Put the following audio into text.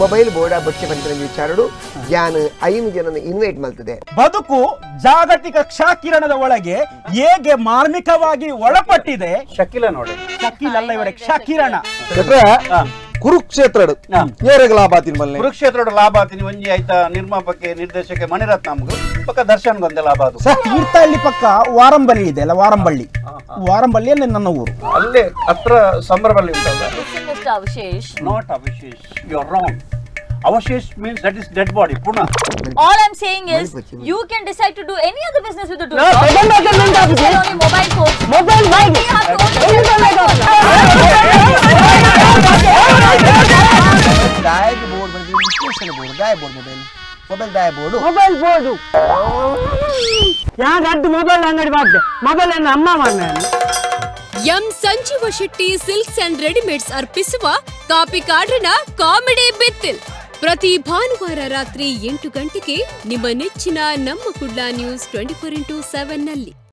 Mobile board ಬಚ್ಚೆ ಬಂದ ವಿಚಾರಡು ಯಾನ್ 5 ಜನನ ಇನ್ವೈಟ್ ಮಾಡ್ತದೆ. ಬದುಕು ಜಾಗತಿಕ ಕ್ಷಕಿರಣದ ಒಳಗೆ ಹೇಗೆ ಮಾರ್ಮಿಕವಾಗಿ ಒಳಪಟ್ಟಿದೆ. ಶಕಿಲ ನೋಡಿ, ಶಕಿಲ್ ಅಲ್ಲ ಇವರೇ ಕ್ಷಕಿರಣ. ಕುರುಕ್ಷೇತ್ರ ಲಾಭ ಆತೀನಿ ಬಲ್ಲೆ ಕುರುಕ್ಷೇತ್ರ ಲಾಭ ಆತೀನಿ ಒಂಜಿ ಆಯ್ತಾ ನಿರ್ಮಾಪಕ ನಿರ್ದೇಶಕ ಮಣಿರತ್ನ ನಮ್ಗೆ ಪಕ್ಕ ದರ್ಶನ್ ಗೊಂದೆ ಲಾಭ ಅದು ತೀರ್ಥಹಳ್ಳಿ ಪಕ್ಕ ವಾರಂಬಳ್ಳಿ ಇದೆ ಅಲ್ಲ, ವಾರಂಬಳ್ಳಿಯಲ್ಲಿ ನನ್ನ ಊರು. ಅಲ್ಲೇ ಹತ್ರ ಸಂಬರಬಳ್ಳಿ ಉಂಟಲ್ಲ. Avashesh. Not Avashesh. You are wrong. Avashesh means that is dead body. Puna. All I'm saying is, you can decide to do any other business with the tool. No, only mobile phones. Mobile phone. You have to only ದಾಯಕ board ಬಂದ್ರೆ ವಿಶ್ಲೇಷಣೆ board, ದಾಯ board mobile ದಾಯ board. Mobile board ಯಾರು ಅಡ್ಡು mobile ಅಂಗಡಿ ಬಾರ್ದೆ mobile ಅನ್ನು ಅಮ್ಮ ಮಾಡ್ನೆ. M Sanjeeva Shetty silks and readymades ಅರ್ಪಿಸುವ ಕಾಪಿ ಕಾಡ್ರನ ಕಾಮಿಡಿ ಬೆತ್ತಿಲ್ ಪ್ರತಿ ಭಾನುವಾರ ರಾತ್ರಿ 8 ಗಂಟೆಗೆ ನಿಮ್ಮ ನೆಚ್ಚಿನ ನಮ್ಮ ಕುಡ್ಲ ನ್ಯೂಸ್ 24x7 ನಲ್ಲಿ.